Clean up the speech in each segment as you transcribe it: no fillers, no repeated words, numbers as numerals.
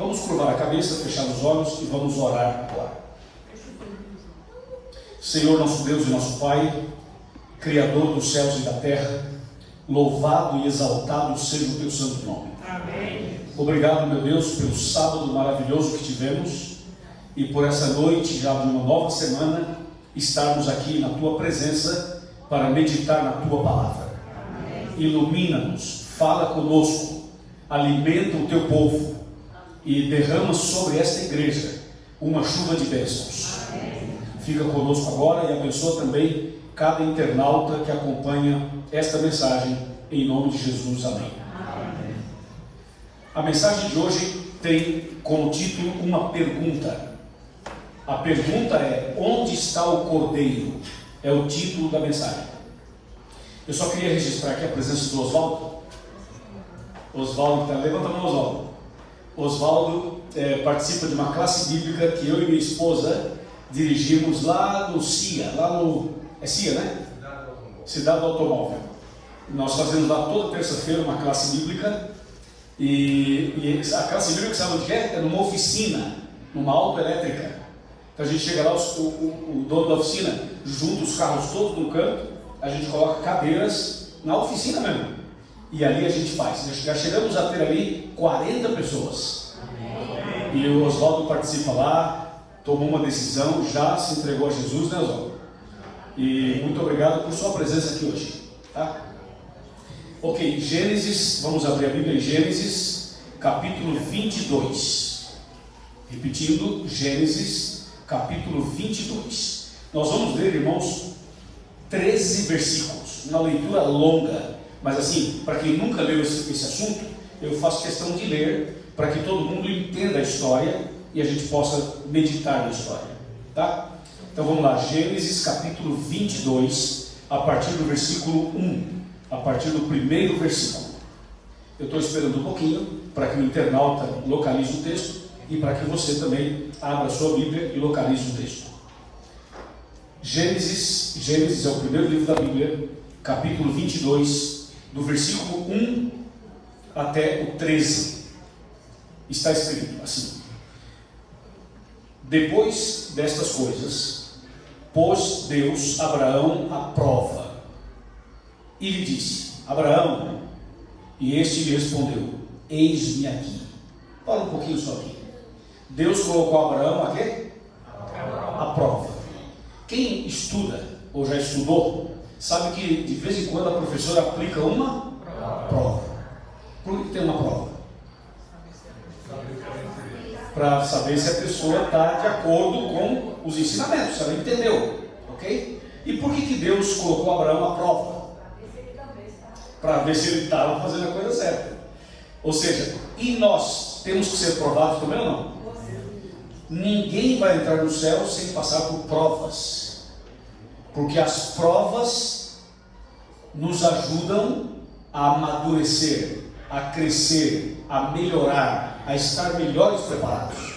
Vamos curvar a cabeça, fechar os olhos e vamos orar agora. Senhor, nosso Deus e nosso Pai, Criador dos céus e da terra, louvado e exaltado seja o teu santo nome. Amém. Obrigado, meu Deus, pelo sábado maravilhoso que tivemos e por essa noite, já de uma nova semana, estarmos aqui na tua presença para meditar na tua palavra. Ilumina-nos, fala conosco, alimenta o teu povo e derrama sobre esta igreja uma chuva de bênçãos. Fica conosco agora e abençoa também cada internauta que acompanha esta mensagem, em nome de Jesus, amém. A mensagem de hoje tem como título uma pergunta. A pergunta é: onde está o Cordeiro? É o título da mensagem. Eu só queria registrar aqui a presença do Oswaldo. Oswaldo, levanta a mão, Oswaldo. Oswaldo participa de uma classe bíblica que eu e minha esposa dirigimos lá no CIA, é CIA, né? Cidade do Automóvel. Nós fazemos lá toda terça-feira uma classe bíblica e a classe bíblica, sabe onde é? É numa oficina, numa autoelétrica. Então a gente chega lá, o dono da oficina junta os carros todos no canto, a gente coloca cadeiras na oficina mesmo. E ali a gente faz. Já chegamos a ter ali 40 pessoas. E o Oswaldo participa lá, tomou uma decisão, já se entregou a Jesus, né, Oswaldo? E muito obrigado por sua presença aqui hoje. Tá? Ok, Gênesis, vamos abrir a Bíblia em Gênesis, capítulo 22. Repetindo, Gênesis, capítulo 22. Nós vamos ler, irmãos, 13 versículos, uma leitura longa. Mas assim, para quem nunca leu esse assunto, eu faço questão de ler, para que todo mundo entenda a história e a gente possa meditar na história, tá? Então vamos lá, Gênesis capítulo 22, a partir do versículo 1, a partir do primeiro versículo. Eu estou esperando um pouquinho, para que o internauta localize o texto, e para que você também abra a sua Bíblia e localize o texto. Gênesis é o primeiro livro da Bíblia, capítulo 22, do versículo 1 até o 13, está escrito assim: depois destas coisas, pôs Deus Abraão à prova, e lhe disse: Abraão, e este lhe respondeu: eis-me aqui. Fala um pouquinho só aqui. Deus colocou Abraão a quê? À prova. Quem estuda, ou já estudou, sabe que de vez em quando a professora aplica uma prova. Por que tem uma prova? Para saber se a pessoa está de acordo com os ensinamentos, se ela entendeu, ok? E por que Deus colocou Abraão à prova? Para ver se ele estava fazendo a coisa certa. Ou seja, e nós temos que ser provados também ou não? Ninguém vai entrar no céu sem passar por provas, porque as provas nos ajudam a amadurecer, a crescer, a melhorar, a estar melhores preparados.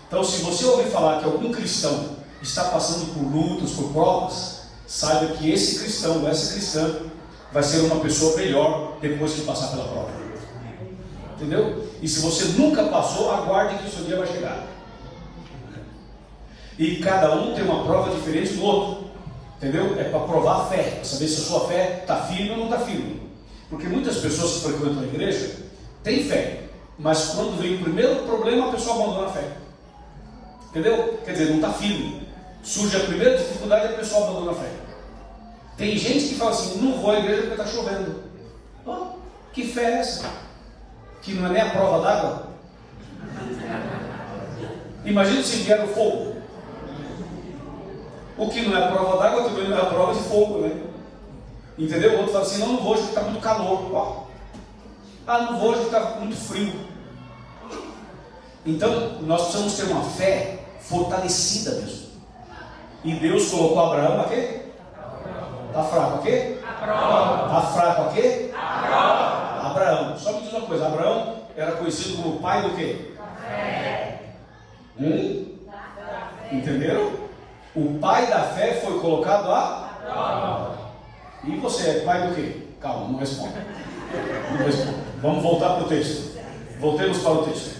Então, se você ouvir falar que algum cristão está passando por lutas, por provas, saiba que esse cristão, essa cristã, vai ser uma pessoa melhor depois que passar pela prova. Entendeu? E se você nunca passou, aguarde que o seu dia vai chegar. E cada um tem uma prova diferente do outro. Entendeu? É para provar a fé, para saber se a sua fé está firme ou não está firme. Porque muitas pessoas que frequentam a igreja têm fé, mas quando vem o primeiro problema, a pessoa abandona a fé. Entendeu? Quer dizer, não está firme. Surge a primeira dificuldade e a pessoa abandona a fé. Tem gente que fala assim: não vou à igreja porque está chovendo. Oh, que fé é essa? Que não é nem a prova d'água? Imagina se vier o fogo. O que não é a prova d'água também não é a prova de fogo, né? Entendeu? O outro fala assim: não vou hoje porque está muito calor. Não vou hoje porque está muito frio. Então, nós precisamos ter uma fé fortalecida mesmo. E Deus colocou Abraão a quê? Está fraco a quê? Está fraco a quê? Abraão. Só me diz uma coisa: Abraão era conhecido como pai do quê? Entenderam? O pai da fé foi colocado à prova. E você é pai do quê? Calma, não responda. Não responda. Vamos voltar para o texto. Voltemos para o texto.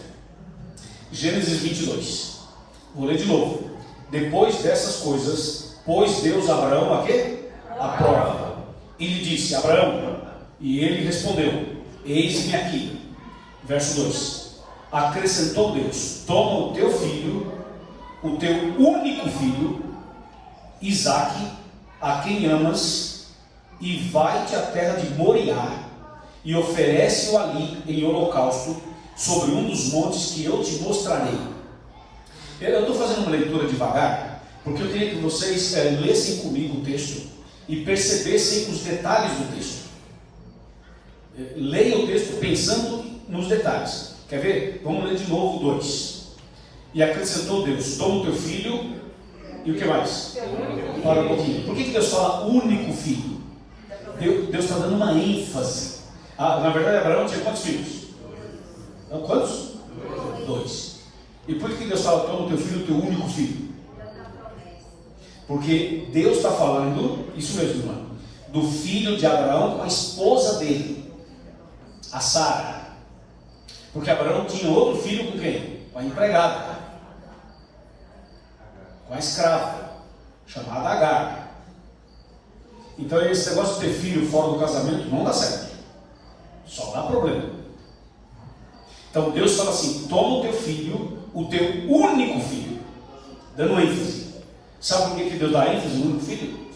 Gênesis 22. Vou ler de novo. Depois dessas coisas, pôs Deus a Abraão a quê? A prova. E lhe disse: Abraão. E ele respondeu: eis-me aqui. Verso 2. Acrescentou Deus: toma o teu filho, o teu único filho, Isaque, a quem amas, e vai-te à terra de Moriá, e oferece-o ali em holocausto, sobre um dos montes que eu te mostrarei. Eu estou fazendo uma leitura devagar, porque eu queria que vocês lessem comigo o texto e percebessem os detalhes do texto. Leia o texto pensando nos detalhes. Quer ver? Vamos ler de novo o 2. E acrescentou Deus: toma o teu filho, e o que mais? Para um pouquinho. Por que Deus fala único filho? Deus está dando uma ênfase. Na verdade, Abraão tinha quantos filhos? Quantos? 2. E por que Deus fala: toma o teu filho, o teu único filho? Porque Deus está falando, isso mesmo, irmão, do filho de Abraão com a esposa dele, a Sara. Porque Abraão tinha outro filho com quem? Com a empregada, com a escrava, chamada Agar. Então esse negócio de ter filho fora do casamento não dá certo, só dá problema. Então Deus fala assim: toma o teu filho, o teu único filho, dando ênfase. Sabe por que Deus dá ênfase no único filho?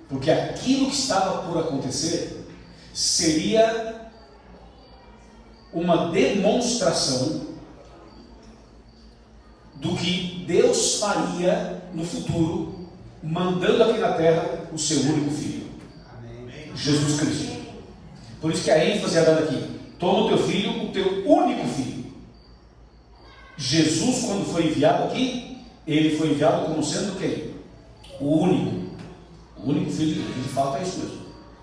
Porque aquilo que estava por acontecer seria uma demonstração do que Deus faria no futuro, mandando aqui na terra o seu único filho, Jesus Cristo. Por isso que a ênfase é dada aqui: toma o teu filho, o teu único filho. Jesus, quando foi enviado aqui, ele foi enviado como sendo quem? O único filho de Deus. De fato é isso mesmo.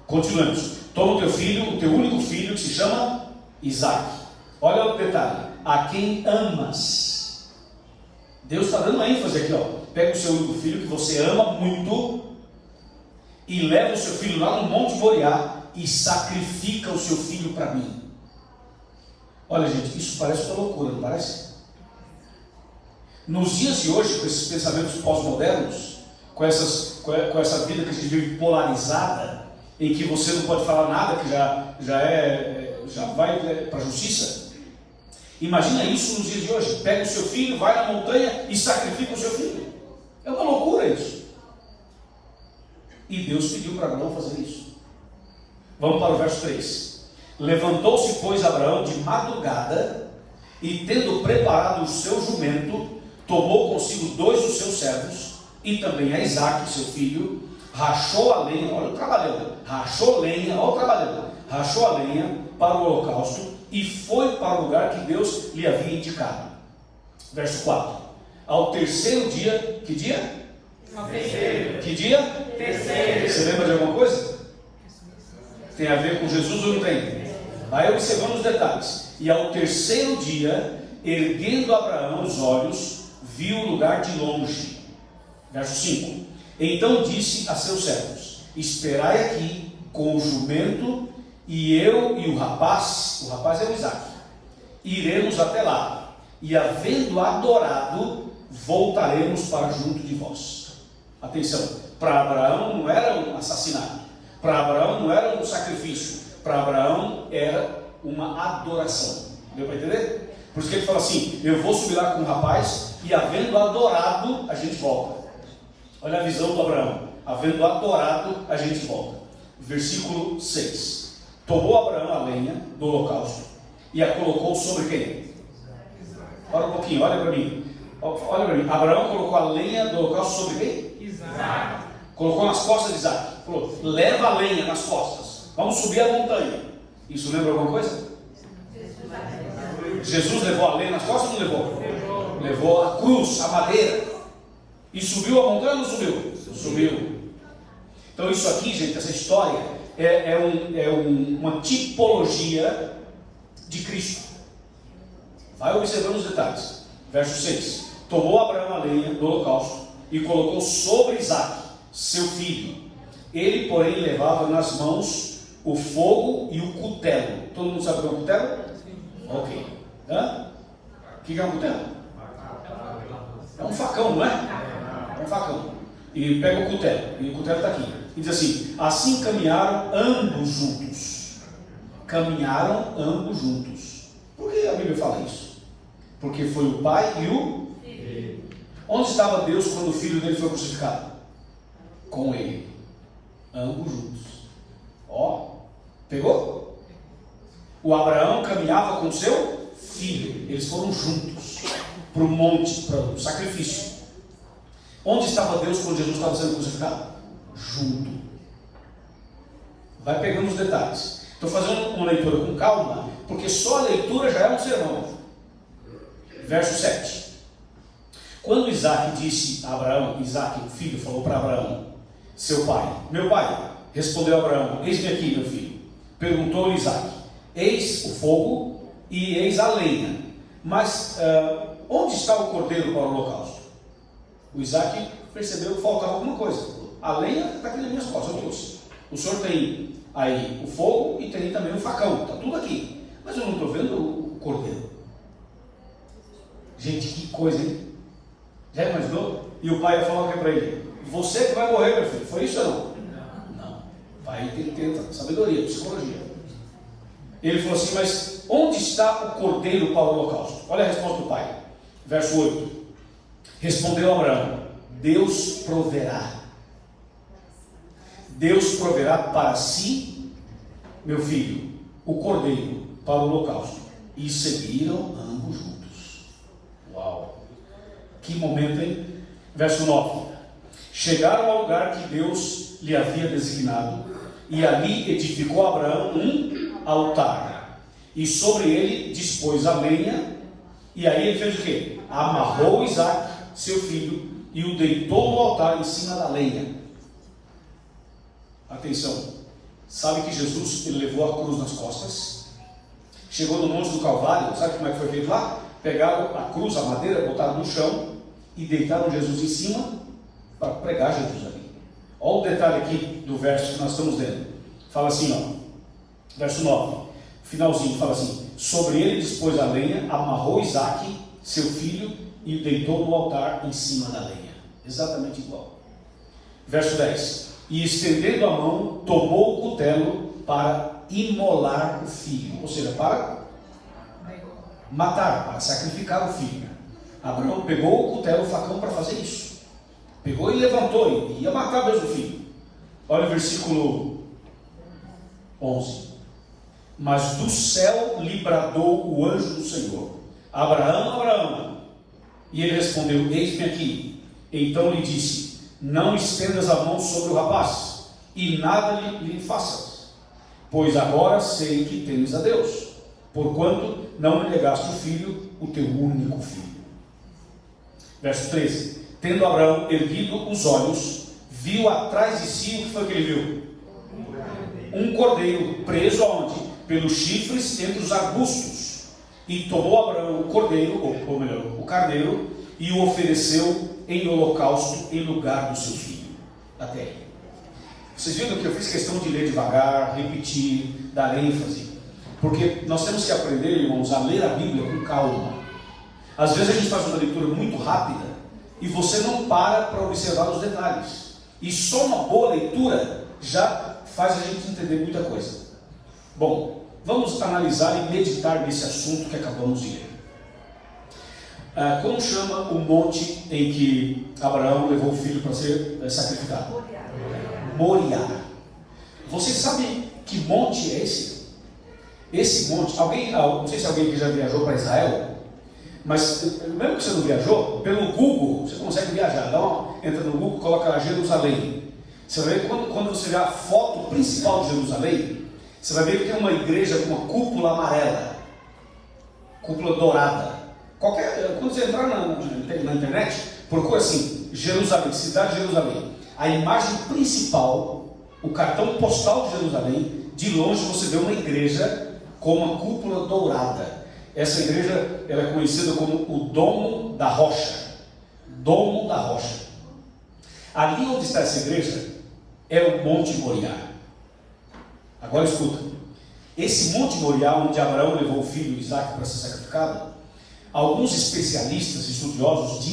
Continuamos. Toma o teu filho, o teu único filho, que se chama Isaque. Olha o detalhe: a quem amas. Deus está dando uma ênfase aqui, ó. Pega o seu único filho, que você ama muito, e leva o seu filho lá no Monte Moriá e sacrifica o seu filho para mim. Olha, gente, isso parece uma loucura, não parece? Nos dias de hoje, com esses pensamentos pós-modernos, com essa vida que a gente vive polarizada, em que você não pode falar nada, que já vai para a justiça. Imagina isso nos dias de hoje: pega o seu filho, vai na montanha e sacrifica o seu filho. É uma loucura isso. E Deus pediu para Abraão fazer isso. Vamos para o verso 3. Levantou-se, pois, Abraão de madrugada, e tendo preparado o seu jumento, tomou consigo 2 dos seus servos, e também a Isaque, seu filho, rachou a lenha, olha o trabalhador, rachou lenha, olha o trabalhador, rachou a lenha para o holocausto, e foi para o lugar que Deus lhe havia indicado. Verso 4. Ao terceiro dia, que dia? Ao terceiro. Que dia? Terceiro. Você lembra de alguma coisa? Tem a ver com Jesus ou não tem? Aí observamos os detalhes. E ao terceiro dia, erguendo Abraão os olhos, viu o lugar de longe. Verso 5. Então disse a seus servos: esperai aqui com o jumento, e eu e o rapaz é o Isaque, iremos até lá, e havendo adorado, voltaremos para junto de vós. Atenção, para Abraão não era um assassinato, para Abraão não era um sacrifício, para Abraão era uma adoração. Deu para entender? Por isso que ele fala assim: eu vou subir lá com o rapaz, e havendo adorado, a gente volta. Olha a visão do Abraão: havendo adorado, a gente volta. Versículo 6. Tomou Abraão a lenha do holocausto e a colocou sobre quem? Olha um pouquinho, olha para mim. Olha para mim. Abraão colocou a lenha do holocausto sobre quem? Isaque. Colocou nas costas de Isaque. Falou: leva a lenha nas costas, vamos subir a montanha. Isso lembra alguma coisa? Jesus levou a lenha nas costas ou não levou? Levou a cruz, a madeira, e subiu a montanha ou não subiu? Subiu. Então isso aqui, gente, essa história uma tipologia de Cristo. Vai observando os detalhes. Verso 6. Tomou Abraão a lenha do holocausto e colocou sobre Isaque, seu filho. Ele, porém, levava nas mãos o fogo e o cutelo. Todo mundo sabe o que é um cutelo? Ok. O que é um cutelo? É um facão, não é? É um facão. E pega o cutelo, e o cutelo está aqui. E diz assim: assim caminharam ambos juntos. Caminharam ambos juntos. Por que a Bíblia fala isso? Porque foi o pai e o filho. Onde estava Deus quando o filho dele foi crucificado? Com ele. Ambos juntos. Ó, pegou? O Abraão caminhava com seu filho. Eles foram juntos para o monte, para o sacrifício. Onde estava Deus quando Jesus estava sendo crucificado? Junto. Vai pegando os detalhes. Estou fazendo uma leitura com calma, porque só a leitura já é um sermão. Verso 7. Quando Isaac disse a Abraão, Isaac, o filho, falou para Abraão, seu pai: meu pai, respondeu Abraão, eis-me aqui, meu filho. Perguntou-lhe Isaac: eis o fogo e eis a lenha, mas onde está o cordeiro para o holocausto? O Isaac percebeu que faltava alguma coisa. A lenha está aqui nas minhas costas, eu trouxe. O senhor tem aí o fogo e tem também o facão, está tudo aqui, mas eu não estou vendo o cordeiro. Gente, que coisa, hein? Já imaginou? E o pai ia falar o que para ele? Você que vai morrer, meu filho. Foi isso ou não? Não. O pai tem que ter sabedoria, psicologia. Ele falou assim: mas onde está o cordeiro para o holocausto? Olha a resposta do pai. Verso 8. Respondeu Abraão: Deus proverá. Deus proverá para si, meu filho, o cordeiro para o holocausto. E seguiram ambos juntos. Uau! Que momento, hein? Verso 9. Chegaram ao lugar que Deus lhe havia designado, e ali edificou Abraão um altar, e sobre ele dispôs a lenha, e aí ele fez o quê? Amarrou Isaac, seu filho, e o deitou no altar em cima da lenha. Atenção, sabe que Jesus, ele levou a cruz nas costas, chegou no monte do Calvário, sabe como é que foi feito lá? Pegaram a cruz, a madeira, botaram no chão e deitaram Jesus em cima para pregar Jesus ali. Olha o detalhe aqui do verso que nós estamos lendo. Fala assim, ó, verso 9, finalzinho, fala assim: sobre ele dispôs a lenha, amarrou Isaac, seu filho, e o deitou no altar em cima da lenha. Exatamente igual. Verso 10. E estendendo a mão, tomou o cutelo para imolar o filho, ou seja, para matar, para sacrificar o filho. Abraão pegou o cutelo, o facão para fazer isso. Pegou e levantou, e ia matar mesmo o filho. Olha o versículo 11. Mas do céu lhe bradou o anjo do Senhor: Abraão, Abraão. E ele respondeu: eis-me aqui. Então lhe disse: não estendas a mão sobre o rapaz, e nada lhe faças, pois agora sei que temes a Deus, porquanto não me negaste o filho, o teu único filho. Verso 13. Tendo Abraão erguido os olhos, viu atrás de si, o que foi que ele viu? Um cordeiro preso aonde? Pelos chifres entre os arbustos. E tomou Abraão o cordeiro, ou melhor, o carneiro, e o ofereceu em holocausto em lugar do seu filho. Até aí. Vocês viram que eu fiz questão de ler devagar, repetir, dar ênfase, porque nós temos que aprender, irmãos, a ler a Bíblia com calma. Às vezes a gente faz uma leitura muito rápida e você não para observar os detalhes, e só uma boa leitura já faz a gente entender muita coisa. Bom, vamos analisar e meditar nesse assunto que acabamos de ler. Como chama o monte em que Abraão levou o filho para ser sacrificado? Moriá. Vocês sabem que monte é esse? Esse monte, não sei se alguém que já viajou para Israel, mas mesmo que você não viajou, pelo Google você consegue viajar. Entra no Google, coloca lá Jerusalém. Você vai ver, quando você vê a foto principal de Jerusalém, você vai ver que tem uma igreja com uma cúpula amarela, cúpula dourada. Quando você entrar na internet, procura assim, Jerusalém, cidade de Jerusalém. A imagem principal, o cartão postal de Jerusalém, de longe você vê uma igreja com uma cúpula dourada. Essa igreja ela é conhecida como o Domo da Rocha. Domo da Rocha. Ali onde está essa igreja é o Monte Moriá. Agora escuta. Esse Monte Moriá, onde Abraão levou o filho Isaac para ser sacrificado, Alguns especialistas, estudiosos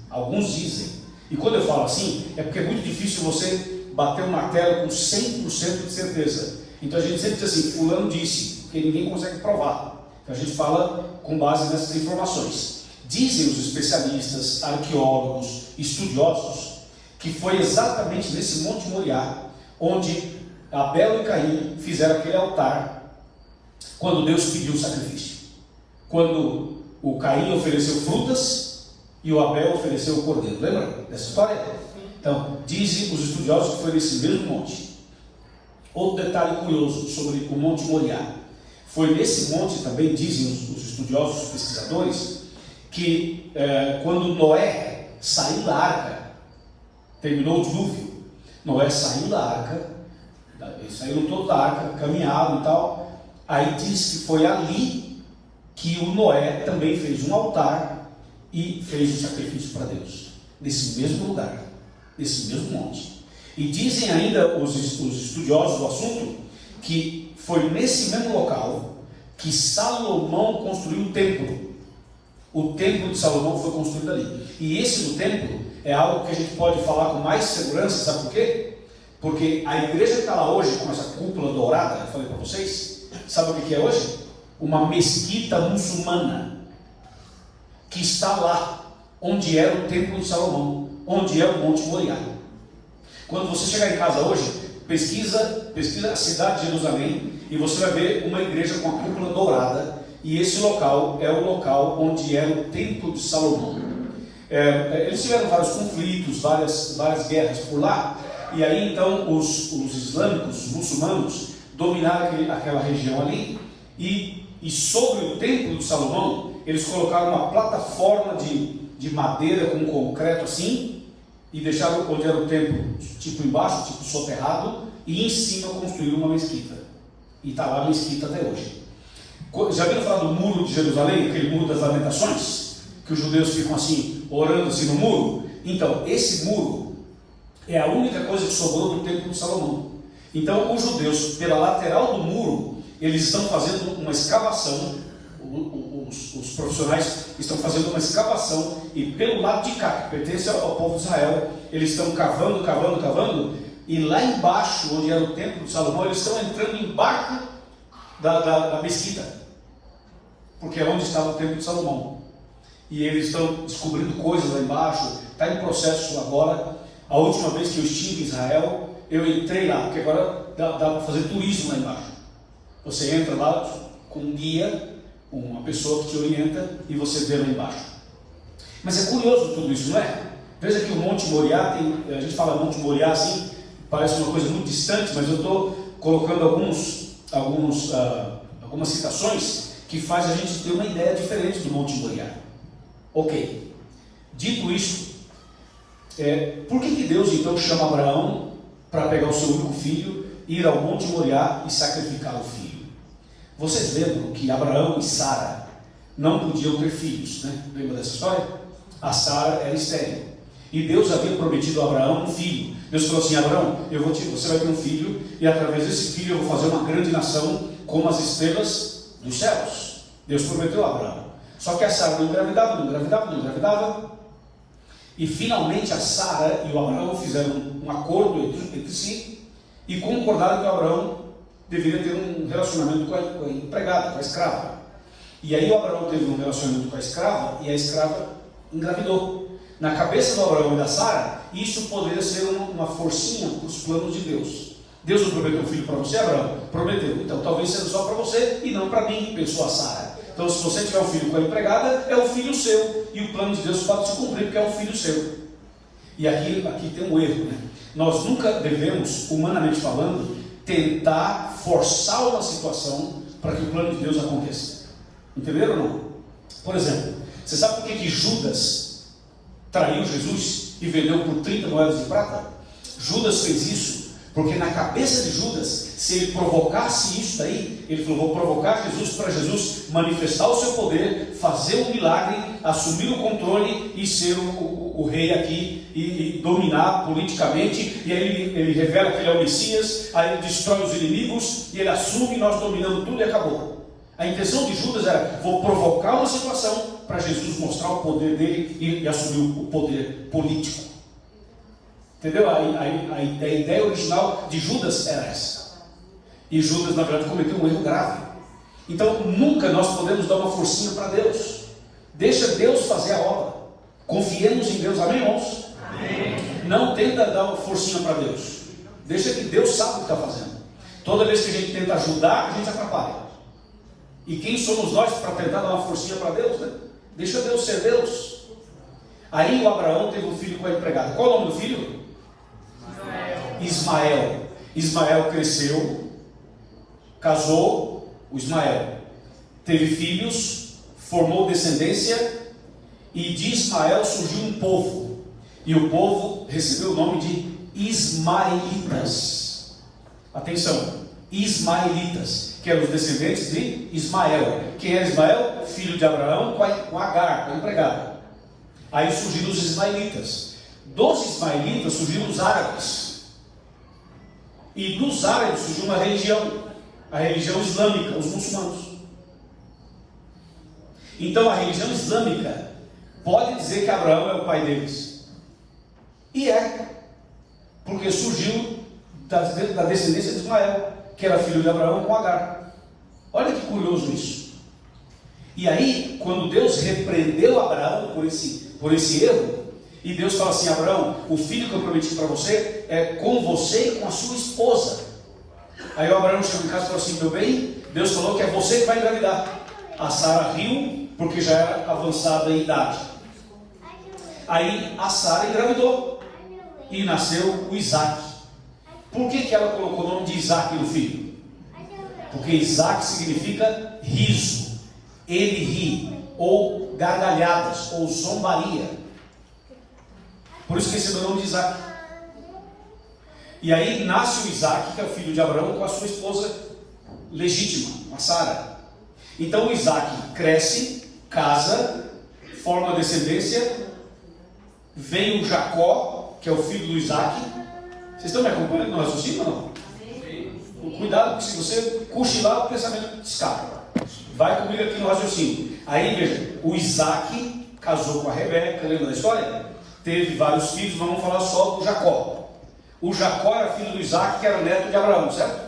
alguns dizem, e quando eu falo assim, é porque é muito difícil você bater o martelo com 100% de certeza. Então a gente sempre diz assim, fulano disse, porque ninguém consegue provar. Então a gente fala com base nessas informações. Dizem os especialistas, arqueólogos, estudiosos, que foi exatamente nesse Monte Moriá, onde Abel e Caim fizeram aquele altar, quando Deus pediu o sacrifício. Quando o Caim ofereceu frutas e o Abel ofereceu o cordeiro. Lembra dessa história? Então, dizem os estudiosos que foi nesse mesmo monte. Outro detalhe curioso sobre o Monte Moriá. Foi nesse monte também, dizem os estudiosos, os pesquisadores, que quando Noé saiu da arca, terminou o dilúvio, Noé saiu da arca, eles saíram todos da arca, caminharam e tal, aí diz que foi ali que o Noé também fez um altar e fez um sacrifício para Deus, nesse mesmo lugar, nesse mesmo monte. E dizem ainda os estudiosos do assunto, que foi nesse mesmo local que Salomão construiu o templo. O templo de Salomão foi construído ali. E esse do templo é algo que a gente pode falar com mais segurança, sabe por quê? Porque a igreja que está lá hoje, com essa cúpula dourada, eu falei para vocês, sabe o que é hoje? Uma mesquita muçulmana, que está lá, onde era o templo de Salomão, onde é o Monte Moriá. Quando você chegar em casa hoje, pesquisa a cidade de Jerusalém, e você vai ver uma igreja com a cúpula dourada, e esse local é o local onde era o templo de Salomão. Eles tiveram vários conflitos, várias guerras por lá, e aí então os islâmicos, os muçulmanos, dominaram aquela região ali, e sobre o templo de Salomão, eles colocaram uma plataforma de madeira com concreto assim, e deixaram onde era o templo, tipo embaixo, tipo soterrado, e em cima construíram uma mesquita. E está lá a mesquita até hoje. Já viram falar do muro de Jerusalém, aquele muro das lamentações, que os judeus ficam assim, orando assim no muro? Então, esse muro é a única coisa que sobrou do templo de Salomão. Então, os judeus, pela lateral do muro, eles estão fazendo uma escavação, os profissionais estão fazendo uma escavação, e pelo lado de cá, que pertence ao povo de Israel, eles estão cavando, e lá embaixo, onde era o templo de Salomão, eles estão entrando embaixo da mesquita, porque é onde estava o templo de Salomão, e eles estão descobrindo coisas lá embaixo. Está em processo agora. A última vez que eu estive em Israel, eu entrei lá, porque agora dá para fazer turismo lá embaixo. Você entra lá com um guia, uma pessoa que te orienta, e você vê lá embaixo. Mas é curioso tudo isso, não é? Veja que o Monte Moriá a gente fala Monte Moriá assim, parece uma coisa muito distante, mas eu estou colocando algumas citações que faz a gente ter uma ideia diferente do Monte Moriá. Ok, dito isso, por que Deus então chama Abraão para pegar o seu único filho, ir ao Monte Moriá e sacrificar o filho? Vocês lembram que Abraão e Sara não podiam ter filhos, né? Lembra dessa história? A Sara era estéril, e Deus havia prometido a Abraão um filho. Deus falou assim: Abraão, você vai ter um filho, e através desse filho eu vou fazer uma grande nação, como as estrelas dos céus. Deus prometeu a Abraão. Só que a Sara não engravidava, e finalmente a Sara e o Abraão fizeram um acordo entre si, e concordaram que o Abraão deveria ter um relacionamento com a empregada, com a escrava. E aí o Abraão teve um relacionamento com a escrava, e a escrava engravidou. Na cabeça do Abraão e da Sara, isso poderia ser uma forcinha para os planos de Deus. Deus não prometeu um filho para você, Abraão? Prometeu. Então talvez seja só para você e não para mim, pensou a Sara. Então, se você tiver um filho com a empregada, é um filho seu, e o plano de Deus pode se cumprir porque é um filho seu. E aqui tem um erro, né? Nós nunca devemos, humanamente falando, tentar forçar uma situação para que o plano de Deus aconteça. Entenderam ou não? Por exemplo, você sabe por que Judas traiu Jesus e vendeu por 30 moedas de prata? Judas fez isso porque na cabeça de Judas, se ele provocasse isso daí, ele falou: vou provocar Jesus para Jesus manifestar o seu poder, fazer um milagre, assumir o controle e ser o rei aqui e dominar politicamente. E aí ele revela que ele é o Messias, aí ele destrói os inimigos e ele assume, nós dominamos tudo e acabou. A intenção de Judas era: vou provocar uma situação para Jesus mostrar o poder dele e assumir o poder político. Entendeu? A ideia original de Judas era essa. E Judas, na verdade, cometeu um erro grave. Então, nunca nós podemos dar uma forcinha para Deus. Deixa Deus fazer a obra. Confiemos em Deus, amém, irmãos? Amém. Não tenta dar uma forcinha para Deus. Deixa que Deus sabe o que está fazendo. Toda vez que a gente tenta ajudar, a gente atrapalha. E quem somos nós para tentar dar uma forcinha para Deus, né? Deixa Deus ser Deus. Aí o Abraão teve um filho com a empregada. Qual o nome do filho? Ismael. Ismael cresceu, casou, o Ismael teve filhos, formou descendência, e de Ismael surgiu um povo, e o povo recebeu o nome de Ismaelitas. Atenção, Ismaelitas, que eram os descendentes de Ismael. Quem era Ismael? Filho de Abraão com Agar, com a empregada. Aí surgiram os Ismaelitas. Dos Ismaelitas surgiram os árabes. E dos árabes surgiu uma religião, a religião islâmica, os muçulmanos. Então a religião islâmica pode dizer que Abraão é o pai deles. E é, porque surgiu da descendência de Ismael, que era filho de Abraão com Agar. Olha que curioso isso. E aí, quando Deus repreendeu Abraão por esse erro, e Deus fala assim: Abraão, o filho que eu prometi para você é com você e com a sua esposa. Aí o Abraão chegou em casa e falou assim: meu bem, Deus falou que é você que vai engravidar. A Sara riu, porque já era avançada em idade. Aí a Sara engravidou e nasceu o Isaac. Por que ela colocou o nome de Isaac no filho? Porque Isaac significa riso, ele ri, ou gargalhadas, ou zombaria. Por isso que esse é o nome de Isaac. E aí nasce o Isaac, que é o filho de Abraão, com a sua esposa legítima, a Sara. Então o Isaac cresce, casa, forma descendência, vem o Jacó, que é o filho do Isaac. Vocês estão me acompanhando no raciocínio ou não? Sim. Cuidado, porque se você cochilar, o pensamento escapa. Vai comigo aqui no raciocínio. Aí veja, o Isaac casou com a Rebeca, lembra da história? Teve vários filhos, mas vamos falar só do Jacó. O Jacó era filho do Isaac, que era neto de Abraão, certo?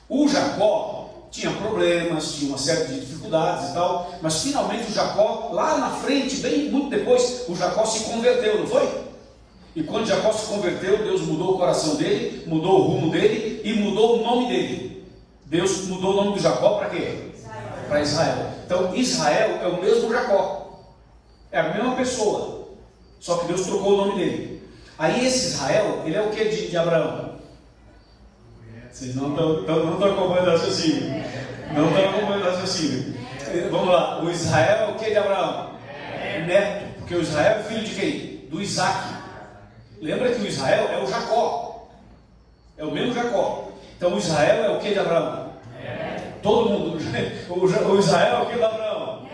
O Jacó tinha problemas, tinha uma série de dificuldades e tal, mas finalmente o Jacó, lá na frente, bem muito depois, o Jacó se converteu, não foi? E quando Jacó se converteu, Deus mudou o coração dele, mudou o rumo dele e mudou o nome dele. Deus mudou o nome do Jacó para quê? Para Israel. Então Israel é o mesmo Jacó, é a mesma pessoa. Só que Deus trocou o nome dele. Aí esse Israel, ele é o que de Abraão? Vocês não estão acompanhando o raciocínio. Não estão acompanhando o raciocínio. Vamos lá. O Israel é o que de Abraão? Neto. Porque o Israel é filho de quem? Do Isaac. Lembra que o Israel é o Jacó. É o mesmo Jacó. Então o Israel é o que de Abraão? Todo mundo. O Israel é o que de Abraão?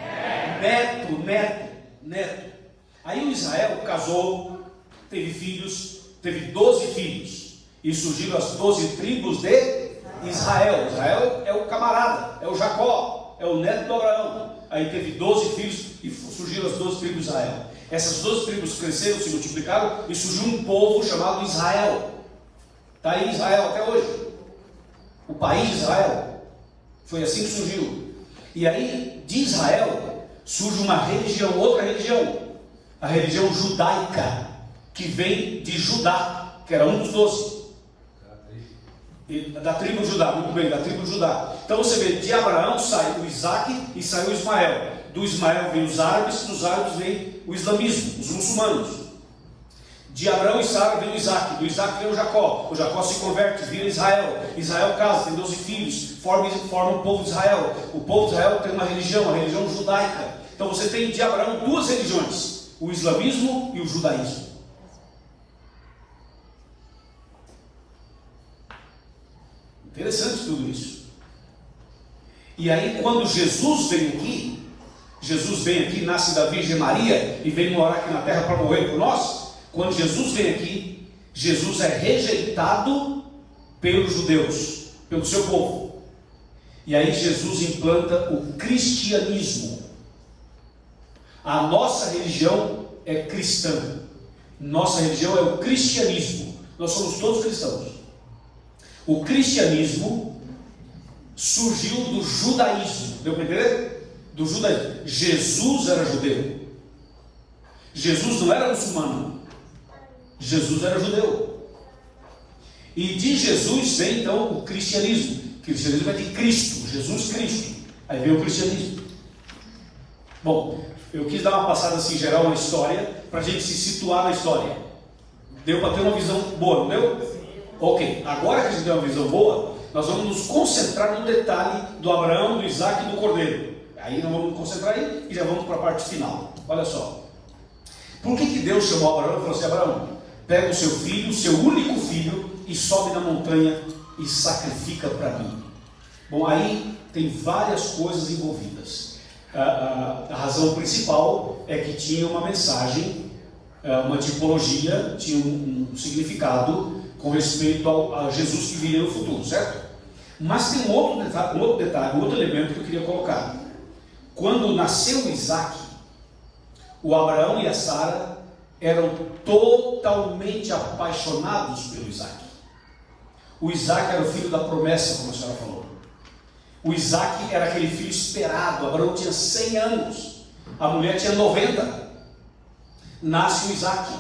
Neto. Aí o Israel casou, teve filhos, teve 12 filhos, e surgiram as 12 tribos de Israel. Israel é o camarada, é o Jacó, é o neto de Abraão. Aí teve 12 filhos e surgiram as 12 tribos de Israel. Essas 12 tribos cresceram, se multiplicaram e surgiu um povo chamado Israel. Está aí Israel até hoje. O país de Israel. Foi assim que surgiu. E aí de Israel surge uma religião, outra religião. A religião judaica, que vem de Judá, que era um dos 12. Da tribo de Judá, muito bem, da tribo de Judá. Então você vê, de Abraão sai o Isaac e sai o Ismael. Do Ismael vem os árabes, dos árabes vem o islamismo, os muçulmanos. De Abraão e Sara vem o Isaac, do Isaac vem o Jacó se converte, vira Israel. Israel casa, tem 12 filhos, forma o povo de Israel. O povo de Israel tem uma religião, a religião judaica. Então você tem de Abraão duas religiões: o islamismo e o judaísmo. Interessante tudo isso. E aí quando Jesus vem aqui, nasce da Virgem Maria e vem morar aqui na terra para morrer por nós. Quando Jesus vem aqui, Jesus é rejeitado pelos judeus, pelo seu povo. E aí Jesus implanta o cristianismo. A nossa religião é cristã. Nossa religião é o cristianismo. Nós somos todos cristãos. O cristianismo surgiu do judaísmo. Deu para entender? Do judaísmo. Jesus era judeu. Jesus não era muçulmano. Jesus era judeu. E de Jesus vem então o cristianismo. O cristianismo é de Cristo, Jesus Cristo. Aí vem o cristianismo. Bom, eu quis dar uma passada assim geral na história, para a gente se situar na história. Deu para ter uma visão boa, não deu? Ok, agora que a gente tem uma visão boa, nós vamos nos concentrar no detalhe do Abraão, do Isaac e do Cordeiro. Aí nós vamos nos concentrar aí e já vamos para a parte final. Olha só. Por que Deus chamou Abraão e falou assim: Abraão, pega o seu filho, o seu único filho, e sobe na montanha e sacrifica para mim? Bom, aí tem várias coisas envolvidas. A razão principal é que tinha uma mensagem, uma tipologia, tinha um significado com respeito a Jesus que viria no futuro, certo? Mas tem um outro detalhe, um outro elemento que eu queria colocar. Quando nasceu Isaac, o Abraão e a Sara eram totalmente apaixonados pelo Isaac. O Isaac era o filho da promessa, como a senhora falou. O Isaac era aquele filho esperado. Abraão tinha 100 anos, a mulher tinha 90. Nasce o Isaac.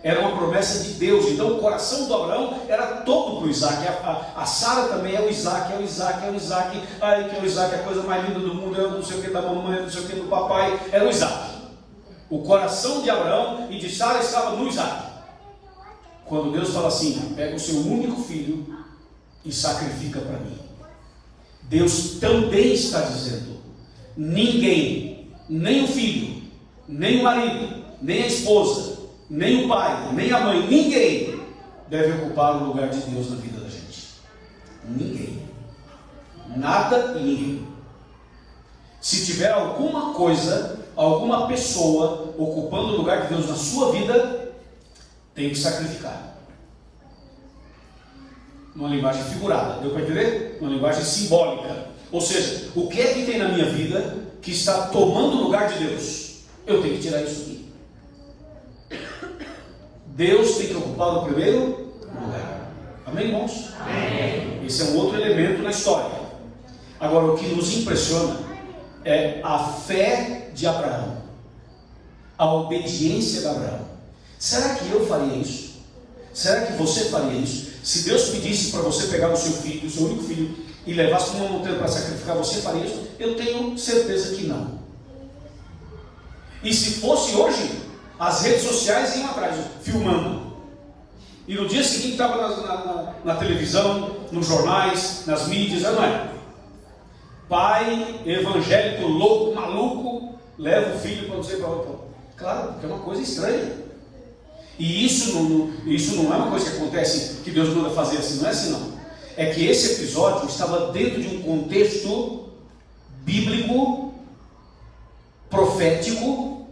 Era uma promessa de Deus. Então o coração do Abraão era todo para o Isaac. A Sara também é o Isaac, é o Isaac, é o Isaac. Ai, que é o Isaac, a coisa mais linda do mundo, é não sei o que da mamãe, não sei o que do papai. Era o Isaac. O coração de Abraão e de Sara estava no Isaac. Quando Deus fala assim: pega o seu único filho e sacrifica para mim, Deus também está dizendo: ninguém, nem o filho, nem o marido, nem a esposa, nem o pai, nem a mãe, ninguém deve ocupar o lugar de Deus na vida da gente. Ninguém. Nada e ninguém. Se tiver alguma coisa, alguma pessoa ocupando o lugar de Deus na sua vida, tem que sacrificar. Numa linguagem figurada, deu para entender? Numa linguagem simbólica. Ou seja, o que é que tem na minha vida que está tomando o lugar de Deus? Eu tenho que tirar isso aqui. Deus tem que ocupar o primeiro lugar. Amém, irmãos? Amém. Esse é um outro elemento na história. Agora, o que nos impressiona é a fé de Abraão, a obediência de Abraão. Será que eu faria isso? Será que você faria isso? Se Deus pedisse para você pegar o seu filho, o seu único filho, e levasse para uma montanha para sacrificar, você faria isso? Eu tenho certeza que não. E se fosse hoje, as redes sociais iam atrás, filmando. E no dia seguinte estava na televisão, nos jornais, nas mídias, não é? Pai evangélico louco, maluco, leva o filho para não sei para onde. Claro, porque é uma coisa estranha. E isso não é uma coisa que acontece, que Deus manda fazer assim, não é assim não. É que esse episódio estava dentro de um contexto bíblico, profético,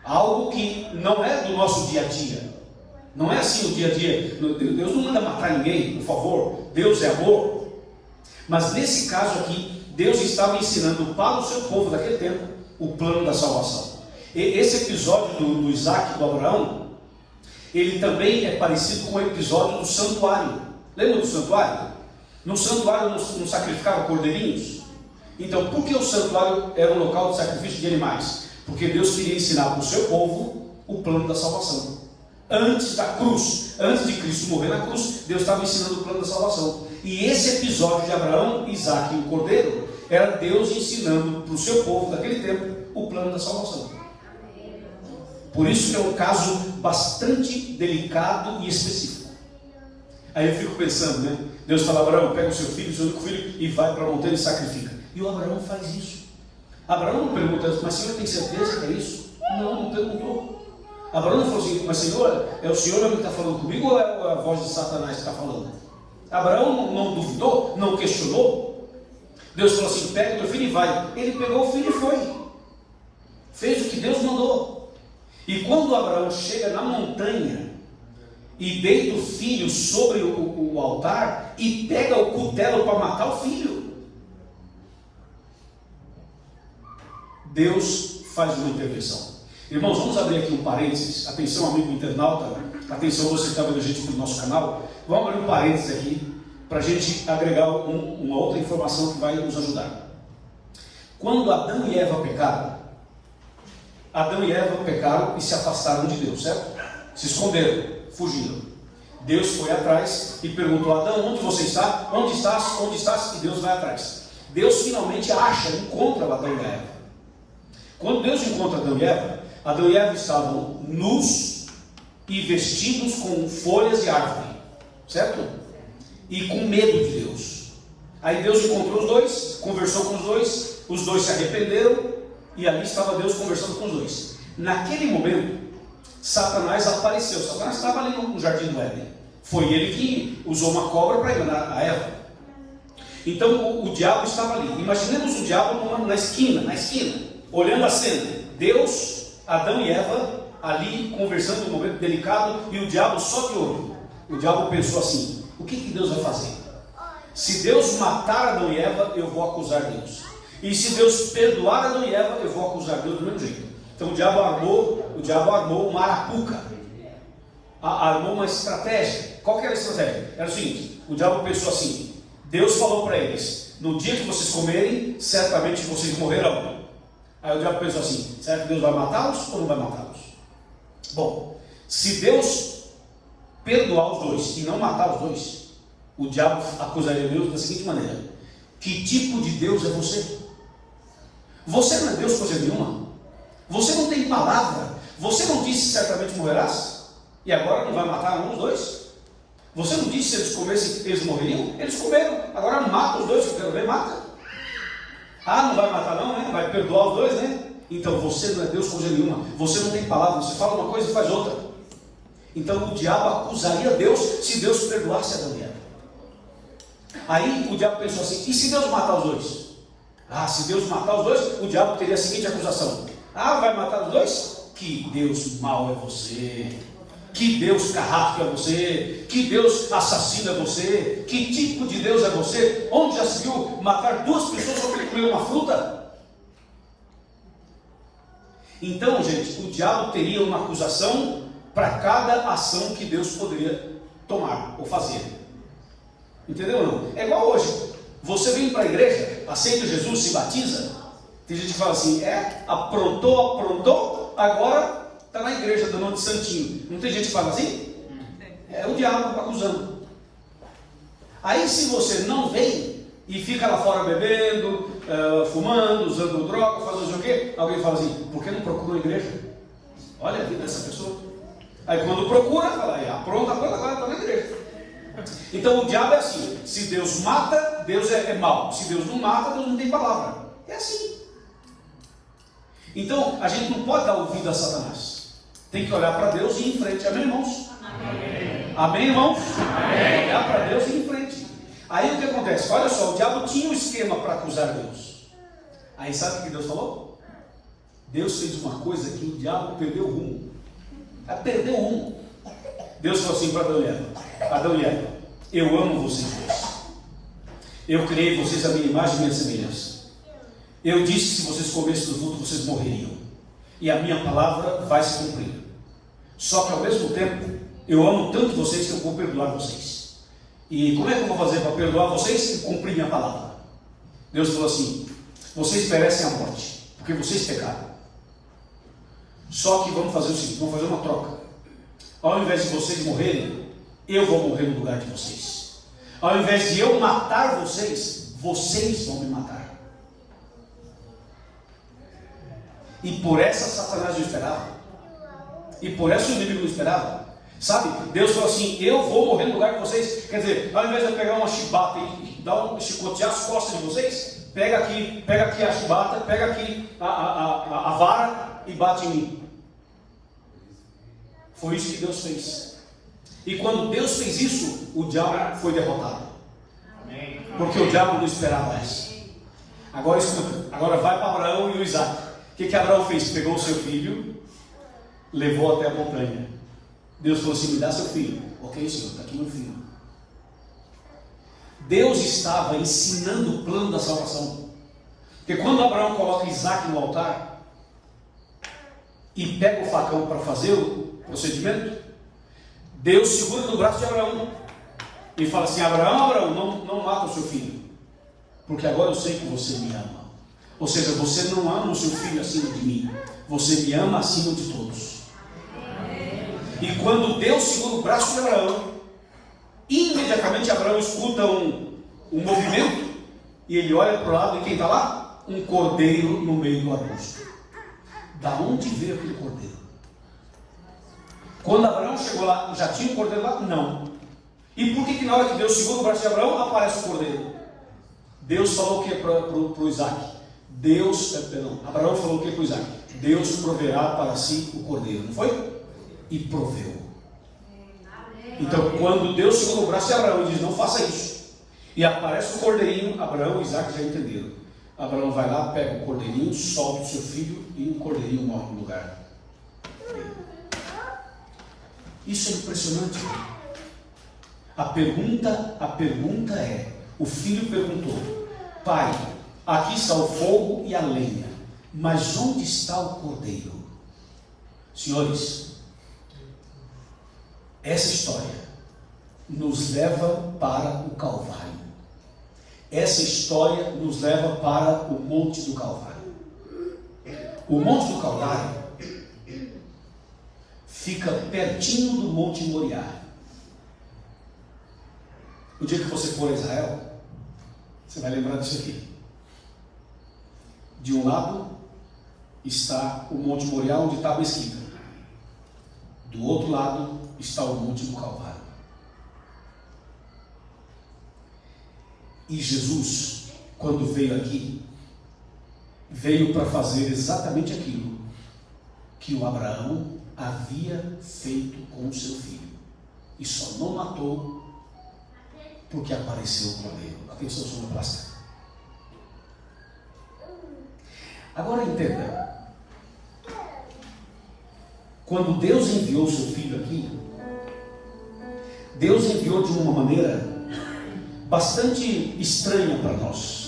algo que não é do nosso dia a dia. Não é assim o dia a dia. Deus não manda matar ninguém, por favor. Deus é amor. Mas nesse caso aqui, Deus estava ensinando para o seu povo daquele tempo o plano da salvação. E esse episódio do Isaac e do Abraão, ele também é parecido com o episódio do santuário. Lembra do santuário? No santuário não sacrificavam cordeirinhos? Então, por que o santuário era um local de sacrifício de animais? Porque Deus queria ensinar para o seu povo o plano da salvação. Antes da cruz, antes de Cristo morrer na cruz, Deus estava ensinando o plano da salvação. E esse episódio de Abraão, Isaac e o Cordeiro era Deus ensinando para o seu povo daquele tempo o plano da salvação. Por isso que é um caso bastante delicado e específico. Aí eu fico pensando, né? Deus fala: Abraão, pega o seu filho, o seu único filho, e vai para a montanha e sacrifica. E o Abraão faz isso. Abraão não pergunta: mas Senhor, tem certeza que é isso? Não perguntou. Abraão não falou assim: mas Senhor, é o Senhor que está falando comigo ou é a voz de Satanás que está falando? Abraão não duvidou, não questionou. Deus falou assim: pega o teu filho e vai. Ele pegou o filho e foi. Fez o que Deus mandou. E quando Abraão chega na montanha e deita o filho sobre o altar e pega o cutelo para matar o filho, Deus faz uma intervenção. Irmãos, vamos abrir aqui um parênteses. Atenção, amigo internauta. Atenção, você que está vendo a gente no nosso canal. Vamos abrir um parênteses aqui para a gente agregar uma outra informação que vai nos ajudar. Quando Adão e Eva pecaram, e se afastaram de Deus, certo? Se esconderam, fugiram. Deus foi atrás e perguntou a Adão: onde você está? Onde estás? Onde estás? E Deus vai atrás. Deus finalmente encontra Adão e Eva. Quando Deus encontra Adão e Eva estavam nus e vestidos com folhas de árvore, certo? E com medo de Deus. Aí Deus encontrou os dois, conversou com os dois se arrependeram, e ali estava Deus conversando com os dois. Naquele momento, Satanás apareceu. Satanás estava ali no jardim do Éden. Foi ele que usou uma cobra para enganar a Eva. Então o diabo estava ali. Imaginemos o diabo na esquina, olhando a cena. Deus, Adão e Eva ali conversando em um momento delicado, e o diabo só de olho. O diabo pensou assim: o que Deus vai fazer? Se Deus matar Adão e Eva, eu vou acusar Deus. E se Deus perdoar Adão e Eva, eu vou acusar Deus do mesmo jeito. Então o diabo armou uma arapuca. Armou uma estratégia. Qual que era a estratégia? Era o seguinte: o diabo pensou assim: Deus falou para eles: no dia que vocês comerem, certamente vocês morrerão. Aí o diabo pensou assim: será que Deus vai matá-los ou não vai matá-los? Bom, se Deus perdoar os dois e não matar os dois, o diabo acusaria Deus da seguinte maneira: que tipo de Deus é você? Você não é Deus coisa nenhuma. Você não tem palavra. Você não disse certamente morrerás? E agora não vai matar um dos dois? Você não disse se eles comessem eles morreriam? Eles comeram. Agora mata os dois, que eu quero ver, mata. Não vai matar não, né? Vai perdoar os dois, né? Então você não é Deus coisa nenhuma. Você não tem palavra. Você fala uma coisa e faz outra. Então o diabo acusaria Deus se Deus perdoasse Adão e Eva. Aí o diabo pensou assim: e se Deus matar os dois? Se Deus matar os dois, o diabo teria a seguinte acusação: vai matar os dois? Que Deus mau é você. Que Deus carrasco é você. Que Deus assassino é você. Que tipo de Deus é você? Onde já se viu matar duas pessoas só porque comer uma fruta? Então, gente, o diabo teria uma acusação para cada ação que Deus poderia tomar ou fazer. Entendeu ou não? É igual hoje. Você vem para a igreja, aceita Jesus, se batiza. Tem gente que fala assim: aprontou, agora está na igreja dando de santinho. Não tem gente que fala assim? É o diabo acusando. Aí se você não vem e fica lá fora bebendo, fumando, usando droga, fazendo o quê? Alguém fala assim: por que não procura a igreja? Olha a vida dessa pessoa. Aí quando procura, fala: pronto, agora está na igreja. Então o diabo é assim: se Deus mata, Deus é mau. Se Deus não mata, Deus não tem palavra. É assim. Então a gente não pode dar ouvido a Satanás. Tem que olhar para Deus e ir em frente. Amém, irmãos? Amém. Amém, irmãos? Amém. Olhar para Deus e ir em frente. Aí o que acontece? Olha só, o diabo tinha um esquema para acusar Deus. Aí sabe o que Deus falou? Deus fez uma coisa que o diabo perdeu o rumo. Perdeu o rumo. Deus falou assim para Adão e Eva: eu amo vocês dois. Eu criei vocês à minha imagem e minha semelhança. Eu disse que se vocês comessem do fruto, vocês morreriam. E a minha palavra vai se cumprir. Só que ao mesmo tempo, eu amo tanto vocês que eu vou perdoar vocês. E como é que eu vou fazer para perdoar vocês e cumprir minha palavra? Deus falou assim: vocês merecem a morte, porque vocês pecaram. Só que vamos fazer o seguinte: vamos fazer uma troca. Ao invés de vocês morrerem, eu vou morrer no lugar de vocês. Ao invés de eu matar vocês, vocês vão me matar. E por essa Satanás não esperava. E por essa o inimigo não esperava. Sabe? Deus falou assim: eu vou morrer no lugar de vocês. Quer dizer, ao invés de eu pegar uma chibata e dar chicotear as costas de vocês, pega aqui a chibata, pega aqui a vara e bate em mim. Foi isso que Deus fez. E quando Deus fez isso, o diabo foi derrotado. Porque o diabo não esperava essa. Agora escuta, agora vai para Abraão e o Isaac. O que Abraão fez? Pegou o seu filho, levou até a montanha. Deus falou assim: me dá seu filho. Ok, Senhor, está aqui meu filho. Deus estava ensinando o plano da salvação. Porque quando Abraão coloca Isaac no altar, e pega o facão para fazer o procedimento, Deus segura no braço de Abraão e fala assim: Abraão, não mata o seu filho, porque agora eu sei que você me ama. Ou seja, você não ama o seu filho acima de mim, você me ama acima de todos. E quando Deus segura o braço de Abraão, imediatamente Abraão escuta um movimento, e ele olha para o lado, e quem está lá? Um cordeiro no meio do arbusto. Da onde veio aquele cordeiro? Quando Abraão chegou lá, já tinha um cordeiro lá? Não. E por que na hora que Deus segura o braço de Abraão, aparece o cordeiro? Deus falou o que para o Isaac? Abraão falou o que para o Isaac? Deus proverá para si o cordeiro, não foi? E proveu. Então, quando Deus segura o braço de Abraão e diz: não faça isso, e aparece o cordeirinho, Abraão e Isaac já entenderam. Abraão vai lá, pega o cordeirinho, solta o seu filho, e o cordeirinho morre no lugar. Isso é impressionante. A pergunta é: o filho perguntou: pai, aqui está o fogo e a lenha, mas onde está o cordeiro? Senhores, essa história nos leva para o Calvário. Essa história nos leva para o Monte do Calvário. O Monte do Calvário fica pertinho do Monte Moriá. O dia que você for a Israel, você vai lembrar disso aqui. De um lado está o Monte Moriá, onde está a mesquita. Do outro lado está o Monte do Calvário. E Jesus, quando veio aqui, veio para fazer exatamente aquilo que o Abraão havia feito com o seu filho, e só não matou porque apareceu o cordeiro. Atenção, sonoplastia. Agora entenda, quando Deus enviou o seu filho aqui, Deus enviou de uma maneira bastante estranha para nós.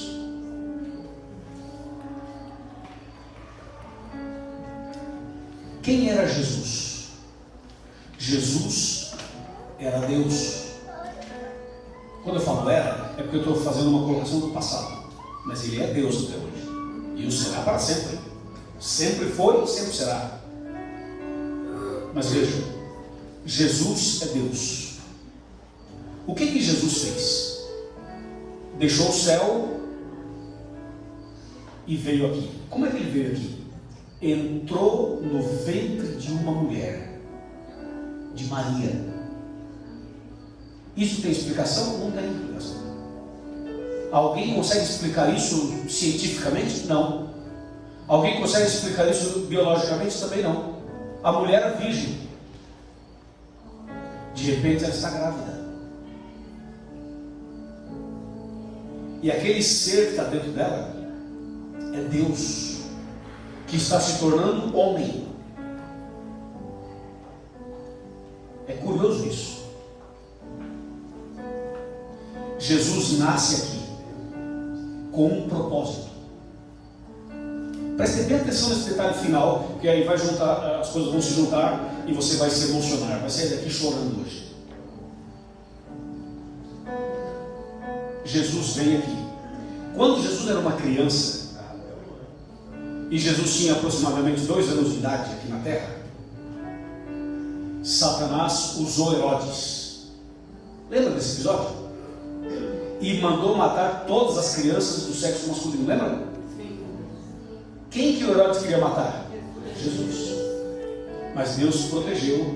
Quem era Jesus? Jesus era Deus. Quando eu falo era, é porque eu estou fazendo uma colocação do passado, mas ele é Deus até hoje, e o será para sempre. Sempre foi e sempre será. Mas veja, Jesus é Deus. O que Jesus fez? Deixou o céu e veio aqui. Como é que ele veio aqui? Entrou no ventre de uma mulher, de Maria. Isso tem explicação? Não tem explicação. Alguém consegue explicar isso cientificamente? Não. Alguém consegue explicar isso biologicamente? Também não. A mulher era virgem. De repente ela está grávida. E aquele ser que está dentro dela é Deus, que está se tornando homem. É curioso isso. Jesus nasce aqui com um propósito. Preste bem atenção nesse detalhe final, porque aí vai juntar, as coisas vão se juntar e você vai se emocionar, vai sair daqui chorando hoje. Jesus veio aqui. Quando Jesus era uma criança, e Jesus tinha aproximadamente 2 anos de idade aqui na terra, Satanás usou Herodes. Lembra desse episódio? E mandou matar todas as crianças do sexo masculino. Lembra? Sim. Quem que o Herodes queria matar? Jesus. Mas Deus protegeu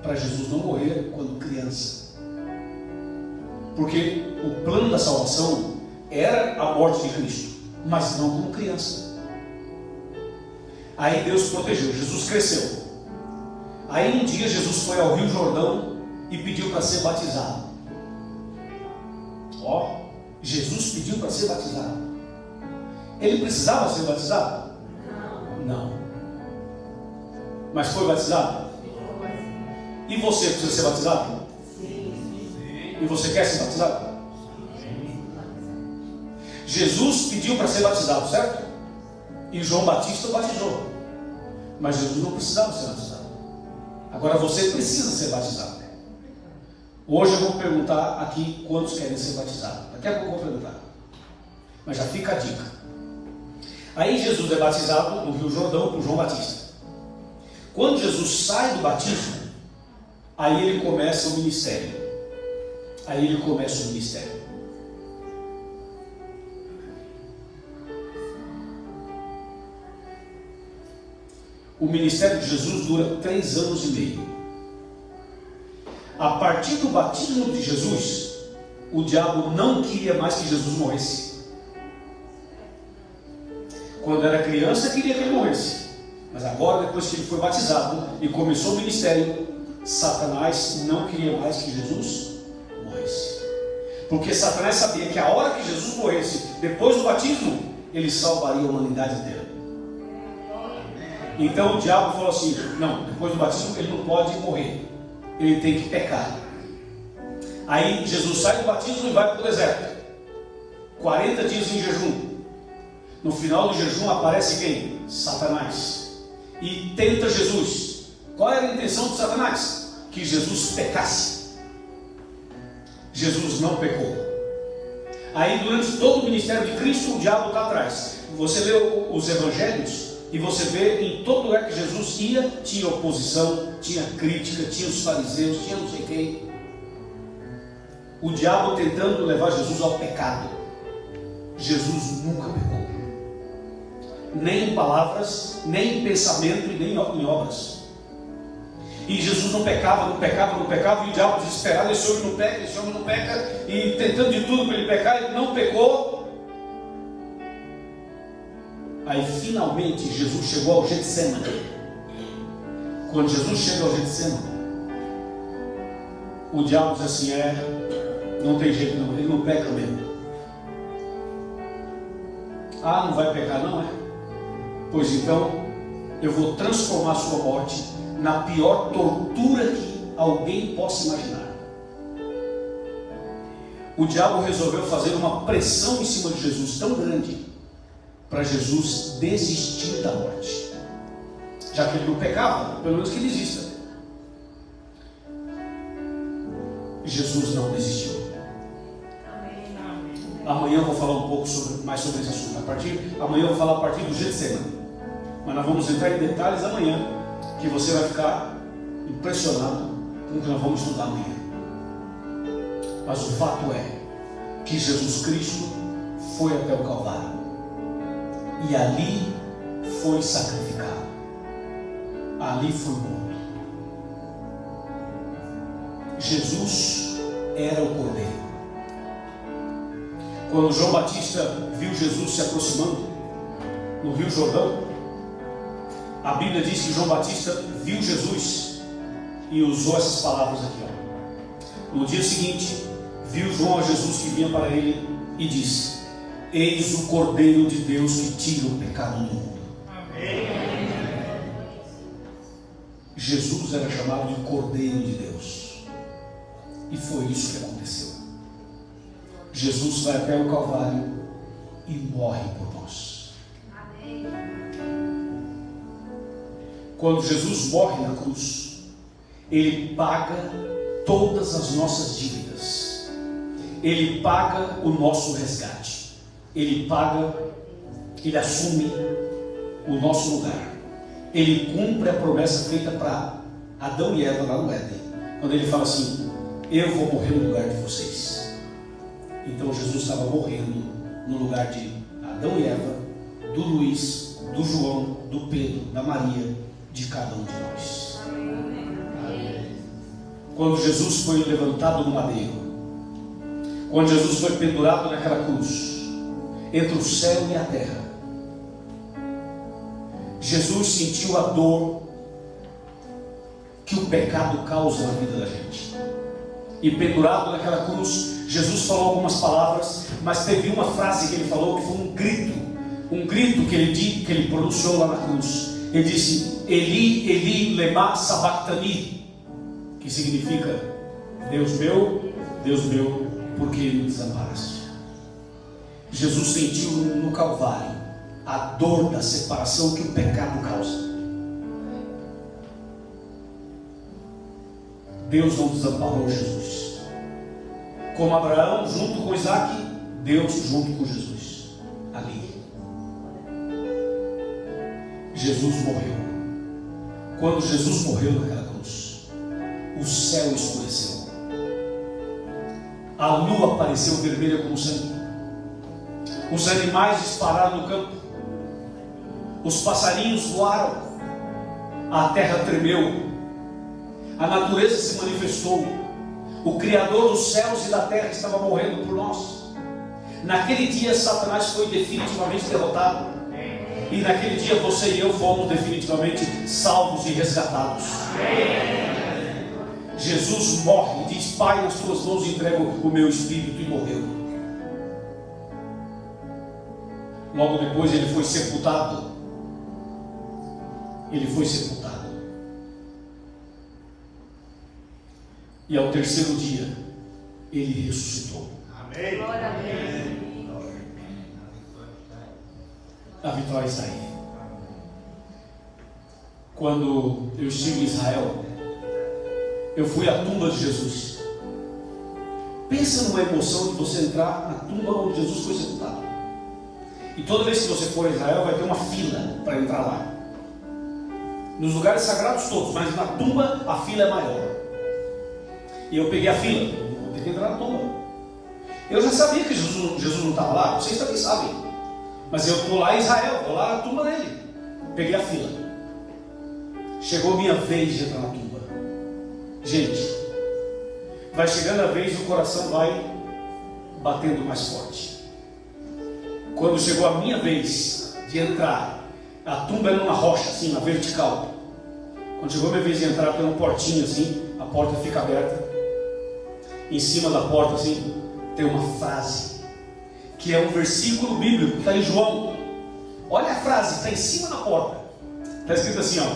para Jesus não morrer quando criança. Porque o plano da salvação era a morte de Cristo, mas não como criança. Aí Deus protegeu, Jesus cresceu. Aí um dia Jesus foi ao Rio Jordão e pediu para ser batizado. Ó, Jesus pediu para ser batizado. Ele precisava ser batizado? Não. Mas foi batizado? E você precisa ser batizado? E você quer ser batizado? Jesus pediu para ser batizado, certo? E João Batista o batizou. Mas Jesus não precisava ser batizado. Agora você precisa ser batizado. Hoje eu vou perguntar aqui quantos querem ser batizados. Daqui a pouco eu vou perguntar. Mas já fica a dica. Aí Jesus é batizado no Rio Jordão por João Batista. Quando Jesus sai do batismo, aí ele começa o ministério. O ministério de Jesus dura 3 anos e meio. A partir do batismo de Jesus, o diabo não queria mais que Jesus morresse. Quando era criança, queria que ele morresse. Mas agora, depois que ele foi batizado e começou o ministério, Satanás não queria mais que Jesus morresse. Porque Satanás sabia que a hora que Jesus morresse, depois do batismo, ele salvaria a humanidade inteira. Então o diabo falou assim: não, depois do batismo ele não pode morrer, ele tem que pecar. Aí Jesus sai do batismo e vai para o deserto, 40 dias em jejum. No final do jejum aparece quem? Satanás. E tenta Jesus. Qual era a intenção de Satanás? Que Jesus pecasse. Jesus não pecou. Aí durante todo o ministério de Cristo, o diabo está atrás. Você lê os evangelhos e você vê em todo lugar que Jesus ia, tinha oposição, tinha crítica, tinha os fariseus, tinha não sei quem. O diabo tentando levar Jesus ao pecado. Jesus nunca pecou. Nem em palavras, nem em pensamento e nem em obras. E Jesus não pecava, e o diabo desesperado: esse homem não peca, e tentando de tudo para ele pecar, ele não pecou. Aí finalmente Jesus chegou ao Getsemane. Quando Jesus chega ao Getsemane, o diabo diz assim: não tem jeito não, ele não peca mesmo. Ah, não vai pecar não, é? Pois então, eu vou transformar a sua morte na pior tortura que alguém possa imaginar. O diabo resolveu fazer uma pressão em cima de Jesus tão grande, para Jesus desistir da morte. Já que ele não pecava, pelo menos que ele desista. Jesus não desistiu. Amanhã eu vou falar um pouco mais sobre esse assunto. Amanhã eu vou falar a partir do Getsemane. Mas nós vamos entrar em detalhes amanhã, que você vai ficar impressionado com o que nós vamos estudar amanhã. Mas o fato é que Jesus Cristo foi até o Calvário e ali foi sacrificado, ali foi morto. Jesus era o Cordeiro. Quando João Batista viu Jesus se aproximando no Rio Jordão, a Bíblia diz que João Batista viu Jesus e usou essas palavras aqui, ó. No dia seguinte, viu João a Jesus que vinha para ele e disse: eis o Cordeiro de Deus que tira o pecado do mundo. Amém. Jesus era chamado de Cordeiro de Deus, e foi isso que aconteceu. Jesus vai até o Calvário e morre por nós. Amém. Quando Jesus morre na cruz, Ele paga todas as nossas dívidas. Ele paga o nosso resgate. Ele paga, Ele assume o nosso lugar. Ele cumpre a promessa feita para Adão e Eva lá no Éden, quando Ele fala assim: eu vou morrer no lugar de vocês. Então Jesus estava morrendo no lugar de Adão e Eva, do Luiz, do João, do Pedro, da Maria, de cada um de nós. Amém. Quando Jesus foi levantado no madeiro, quando Jesus foi pendurado naquela cruz, entre o céu e a terra, Jesus sentiu a dor que o pecado causa na vida da gente. E pendurado naquela cruz, Jesus falou algumas palavras, mas teve uma frase que ele falou que foi um grito que ele pronunciou lá na cruz. Ele disse: Eli, Eli, lema sabachthani, que significa: Deus meu, por que me desamparaste? Jesus sentiu no Calvário a dor da separação que o pecado causa. Deus não desamparou Jesus. Como Abraão junto com Isaac, Deus junto com Jesus. Ali. Jesus morreu. Quando Jesus morreu naquela cruz, o céu escureceu. A lua apareceu vermelha como sangue. Os animais dispararam no campo. Os passarinhos voaram. A terra tremeu. A natureza se manifestou. O Criador dos céus e da terra estava morrendo por nós. Naquele dia Satanás foi definitivamente derrotado. E naquele dia você e eu fomos definitivamente salvos e resgatados. Jesus morre e diz: Pai, nas tuas mãos entrego o meu espírito, e morreu. Logo depois ele foi sepultado. Ele foi sepultado. E ao terceiro dia ele ressuscitou. Amém. Glória a Deus. A vitória está aí. Quando eu estive em Israel, eu fui à tumba de Jesus. Pensa numa emoção de você entrar na tumba onde Jesus foi sepultado. E toda vez que você for a Israel, vai ter uma fila para entrar lá. Nos lugares sagrados todos, mas na tumba a fila é maior. E eu peguei a fila, vou ter que entrar na tumba. Eu já sabia que Jesus não estava lá, vocês também sabem. Mas eu estou lá em Israel, vou lá na tumba dele. Peguei a fila. Chegou a minha vez de entrar na tumba. Gente, vai chegando a vez e o coração vai batendo mais forte. Quando chegou a minha vez de entrar, a tumba era numa rocha, assim, na vertical. Quando chegou a minha vez de entrar, tem uma portinha assim, a porta fica aberta. Em cima da porta, assim, tem uma frase, que é um versículo bíblico, que está em João. Olha a frase, está em cima da porta. Está escrito assim, ó: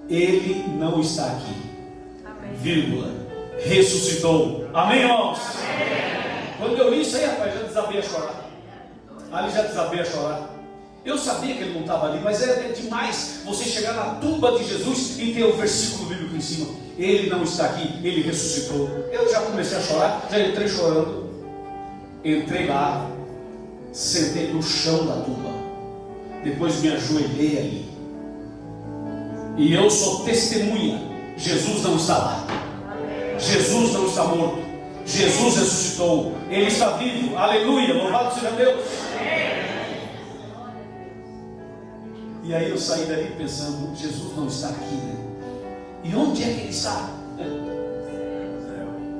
Ele não está aqui, vírgula, ressuscitou. Amém, irmãos? Amém. Quando eu li isso aí, rapaz, já desabei a chorar. Ali já desabei a chorar. Eu sabia que ele não estava ali, mas é demais você chegar na tumba de Jesus e ter o versículo bíblico em cima. Ele não está aqui, ele ressuscitou. Eu já comecei a chorar, já entrei chorando. Entrei lá, sentei no chão da tumba, depois me ajoelhei ali, e eu sou testemunha: Jesus não está lá, Jesus não está morto, Jesus ressuscitou, Ele está vivo, aleluia, louvado seja Deus. E aí eu saí dali pensando: Jesus não está aqui, né? E onde é que Ele está?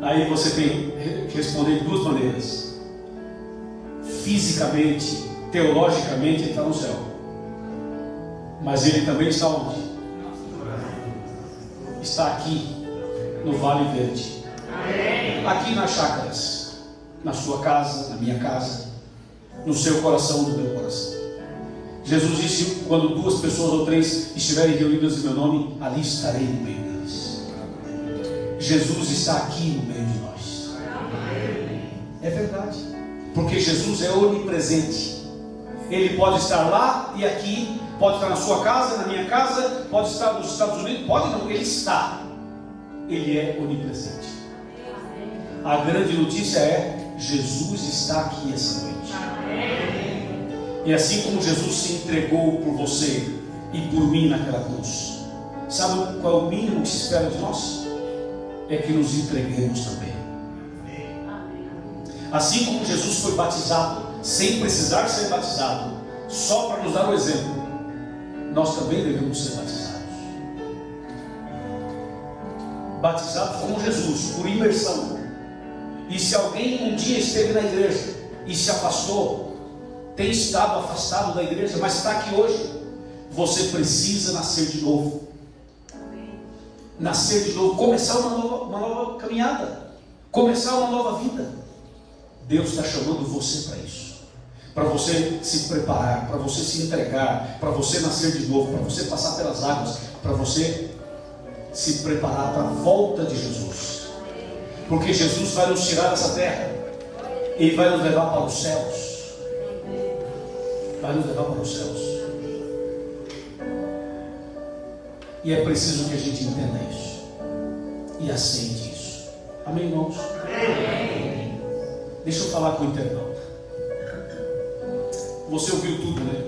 Aí você tem que responder de duas maneiras: fisicamente, teologicamente, Ele está no céu, mas Ele também está onde? Está aqui no Vale Verde, aqui nas chácaras, na sua casa, na minha casa, no seu coração, no meu coração. Jesus disse: quando 2 pessoas ou 3 estiverem reunidas em meu nome, ali estarei no meio deles. Jesus está aqui no meio de nós. É verdade, porque Jesus é onipresente. Ele pode estar lá e aqui, pode estar na sua casa, na minha casa, pode estar nos Estados Unidos, pode não, Ele está. Ele é onipresente. A grande notícia é: Jesus está aqui essa noite. E assim como Jesus se entregou por você e por mim naquela cruz, sabe qual é o mínimo que se espera de nós? É que nos entreguemos também. Assim como Jesus foi batizado sem precisar ser batizado, só para nos dar o exemplo, nós também devemos ser batizados. Batizados como Jesus, por imersão. E se alguém um dia esteve na igreja e se afastou, tem estado afastado da igreja, mas está aqui hoje, você precisa nascer de novo. Nascer de novo, começar uma nova caminhada, começar uma nova vida. Deus está chamando você para isso, para você se preparar, para você se entregar, para você nascer de novo, para você passar pelas águas, para você se preparar para a volta de Jesus, porque Jesus vai nos tirar dessa terra e vai nos levar para os céus. Vai nos levar para os céus. E é preciso que a gente entenda isso. e aceite isso. Amém, irmãos? Amém. Deixa eu falar com o internauta. Você ouviu tudo, né?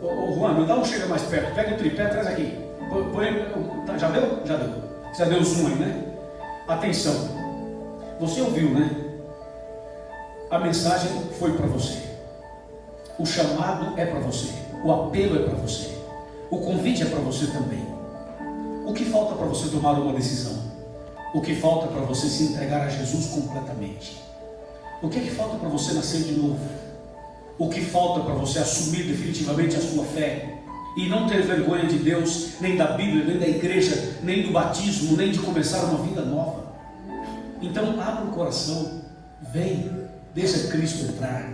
Ô Juan, me dá um chega mais perto. Pega o tripé, traz aqui. Já deu? Já deu. Já deu zoom aí, né? Atenção. Você ouviu, né? A mensagem foi para você. O chamado é para você. O apelo é para você. O convite é para você também. O que falta para você tomar uma decisão? O que falta para você se entregar a Jesus completamente? O que é que falta para você nascer de novo? O que falta para você assumir definitivamente a sua fé e não ter vergonha de Deus, nem da Bíblia, nem da igreja, nem do batismo, nem de começar uma vida nova? Então abra o coração, vem, deixa Cristo entrar.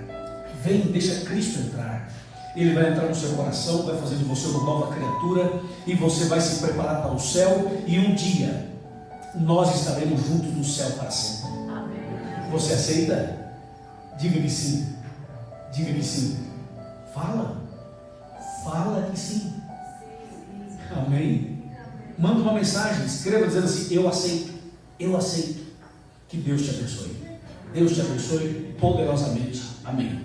Vem, deixa Cristo entrar. Ele vai entrar no seu coração, vai fazer de você uma nova criatura e você vai se preparar para o céu, e um dia nós estaremos juntos no céu para sempre. Amém. Você aceita? Diga-lhe sim. Diga-lhe sim. Fala que sim. Amém. Manda uma mensagem, escreva dizendo assim: eu aceito. Eu aceito. Que Deus te abençoe. Deus te abençoe poderosamente. Amém.